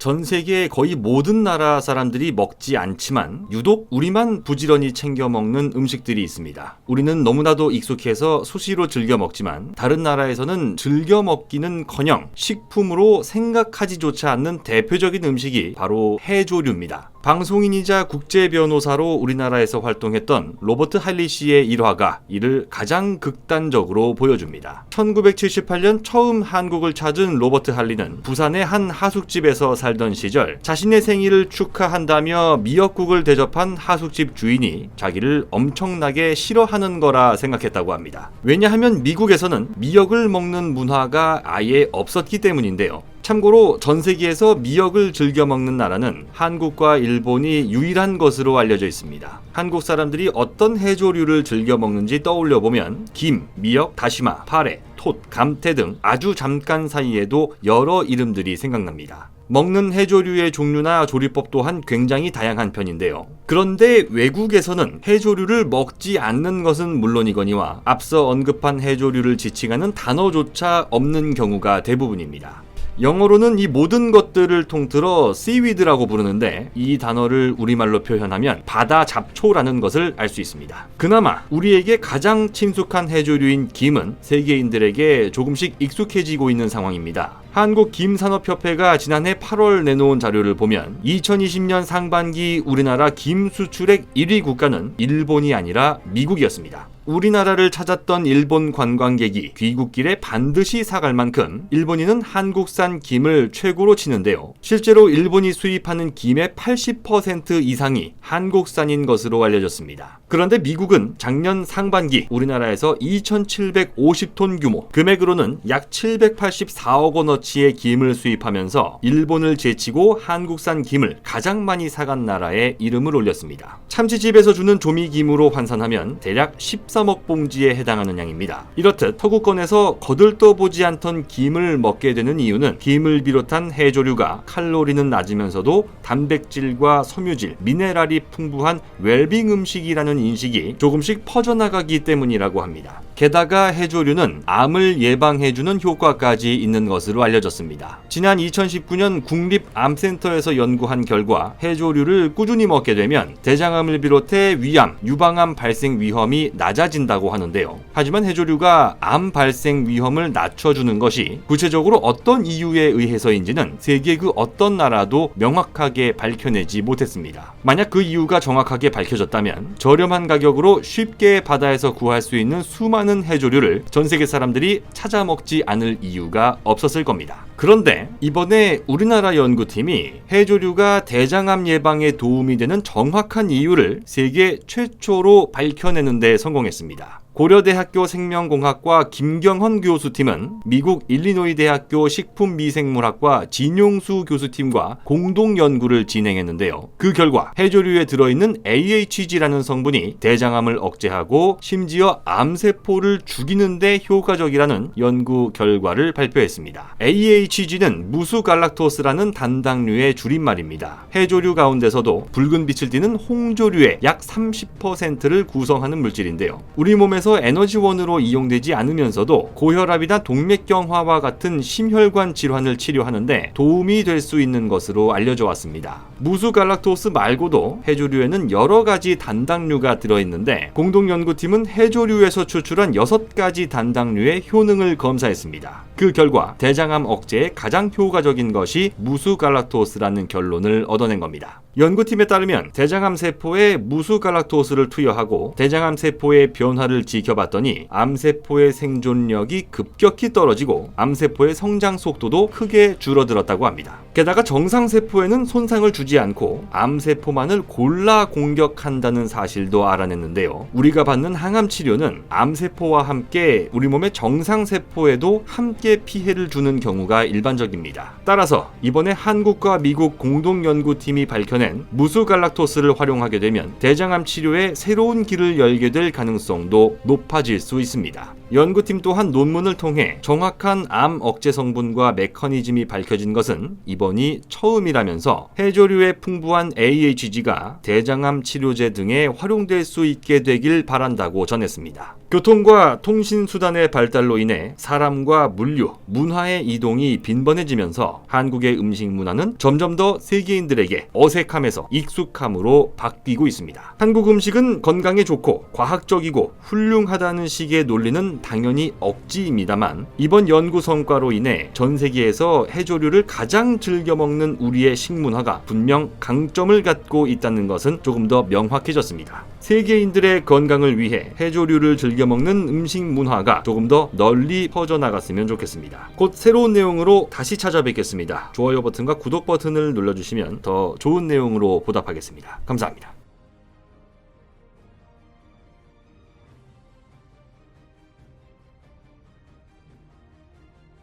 전 세계 거의 모든 나라 사람들이 먹지 않지만 유독 우리만 부지런히 챙겨 먹는 음식들이 있습니다. 우리는 너무나도 익숙해서 수시로 즐겨 먹지만 다른 나라에서는 즐겨 먹기는커녕 식품으로 생각하지조차 않는 대표적인 음식이 바로 해조류입니다. 방송인이자 국제 변호사로 우리나라에서 활동했던 로버트 할리 씨의 일화가 이를 가장 극단적으로 보여줍니다. 1978년 처음 한국을 찾은 로버트 할리는 부산의 한 하숙집에서 살던 시절 자신의 생일을 축하한다며 미역국을 대접한 하숙집 주인이 자기를 엄청나게 싫어하는 거라 생각했다고 합니다. 왜냐하면 미국에서는 미역을 먹는 문화가 아예 없었기 때문인데요. 참고로 전 세계에서 미역을 즐겨 먹는 나라는 한국과 일본이 유일한 것으로 알려져 있습니다. 한국 사람들이 어떤 해조류를 즐겨 먹는지 떠올려 보면 김, 미역, 다시마, 파래, 톳, 감태 등 아주 잠깐 사이에도 여러 이름들이 생각납니다. 먹는 해조류의 종류나 조리법 또한 굉장히 다양한 편인데요. 그런데 외국에서는 해조류를 먹지 않는 것은 물론이거니와 앞서 언급한 해조류를 지칭하는 단어조차 없는 경우가 대부분입니다. 영어로는 이 모든 것들을 통틀어 seaweed라고 부르는데 이 단어를 우리말로 표현하면 바다 잡초라는 것을 알 수 있습니다. 그나마 우리에게 가장 친숙한 해조류인 김은 세계인들에게 조금씩 익숙해지고 있는 상황입니다. 한국김산업협회가 지난해 8월 내놓은 자료를 보면 2020년 상반기 우리나라 김 수출액 1위 국가는 일본이 아니라 미국이었습니다. 우리나라를 찾았던 일본 관광객이 귀국길에 반드시 사갈 만큼 일본인은 한국산 김을 최고로 치는데요. 실제로 일본이 수입하는 김의 80% 이상이 한국산인 것으로 알려졌습니다. 그런데 미국은 작년 상반기 우리나라에서 2,750톤 규모, 금액으로는 약 784억 원어치의 김을 수입하면서 일본을 제치고 한국산 김을 가장 많이 사간 나라에 이름을 올렸습니다. 참치집에서 주는 조미김으로 환산하면 대략 13억 봉지에 해당하는 양입니다. 이렇듯 서구권에서 거들떠보지 않던 김을 먹게 되는 이유는 김을 비롯한 해조류가 칼로리는 낮으면서도 단백질과 섬유질, 미네랄이 풍부한 웰빙 음식이라는 인식이 조금씩 퍼져나가기 때문이라고 합니다. 게다가 해조류는 암을 예방해주는 효과까지 있는 것으로 알려졌습니다. 지난 2019년 국립암센터에서 연구한 결과 해조류를 꾸준히 먹게 되면 대장암을 비롯해 위암, 유방암 발생 위험이 낮아진다고 하는데요. 하지만 해조류가 암 발생 위험을 낮춰주는 것이 구체적으로 어떤 이유에 의해서인지는 세계 그 어떤 나라도 명확하게 밝혀내지 못했습니다. 만약 그 이유가 정확하게 밝혀졌다면 저렴한 가격으로 쉽게 바다에서 구할 수 있는 수많은 해조류를 전 세계 사람들이 찾아 먹지 않을 이유가 없었을 겁니다. 그런데 이번에 우리나라 연구팀이 해조류가 대장암 예방에 도움이 되는 정확한 이유를 세계 최초로 밝혀내는 데 성공했습니다. 고려대학교 생명공학과 김경헌 교수팀은 미국 일리노이 대학교 식품미생물학과 진용수 교수팀과 공동 연구를 진행했는데요. 그 결과 해조류에 들어있는 AHG라는 성분이 대장암을 억제하고 심지어 암세포를 죽이는 데 효과적이라는 연구 결과를 발표했습니다. AHG는 무수갈락토스라는 단당류의 줄임말입니다. 해조류 가운데서도 붉은 빛을 띠는 홍조류의 약 30%를 구성하는 물질인데요. 우리 몸에서 에너지원으로 이용되지 않으면서도 고혈압이나 동맥경화와 같은 심혈관 질환을 치료하는데 도움이 될 수 있는 것으로 알려져 왔습니다. 무수갈락토스 말고도 해조류에는 여러 가지 단당류가 들어있는데 공동연구팀은 해조류에서 추출한 6가지 단당류의 효능을 검사했습니다. 그 결과 대장암 억제에 가장 효과적인 것이 무수갈락토스라는 결론을 얻어낸 겁니다. 연구팀에 따르면 대장암 세포에 무수갈락토스를 투여하고 대장암 세포의 변화를 지켜봤더니 암세포의 생존력이 급격히 떨어지고 암세포의 성장 속도도 크게 줄어들었다고 합니다. 게다가 정상세포에는 손상을 주지 않고 암세포만을 골라 공격한다는 사실도 알아냈는데요. 우리가 받는 항암 치료는 암세포와 함께 우리 몸의 정상세포에도 함께 피해를 주는 경우가 일반적입니다. 따라서 이번에 한국과 미국 공동연구팀이 밝혀낸 무수갈락토스를 활용하게 되면 대장암 치료에 새로운 길을 열게 될 가능성도 높아질 수 있습니다. 연구팀 또한 논문을 통해 정확한 암 억제 성분과 메커니즘이 밝혀진 것은 이번이 처음이라면서 해조류의 풍부한 AHG가 대장암 치료제 등에 활용될 수 있게 되길 바란다고 전했습니다. 교통과 통신수단의 발달로 인해 사람과 물류, 문화의 이동이 빈번해지면서 한국의 음식 문화는 점점 더 세계인들에게 어색함에서 익숙함으로 바뀌고 있습니다. 한국 음식은 건강에 좋고 과학적이고 훌륭하다는 식의 논리는 당연히 억지입니다만 이번 연구 성과로 인해 전 세계에서 해조류를 가장 즐겨 먹는 우리의 식문화가 분명 강점을 갖고 있다는 것은 조금 더 명확해졌습니다. 세계인들의 건강을 위해 해조류를 즐겨 먹는 음식 문화가 조금 더 널리 퍼져나갔으면 좋겠습니다. 곧 새로운 내용으로 다시 찾아뵙겠습니다. 좋아요 버튼과 구독 버튼을 눌러주시면 더 좋은 내용으로 보답하겠습니다. 감사합니다.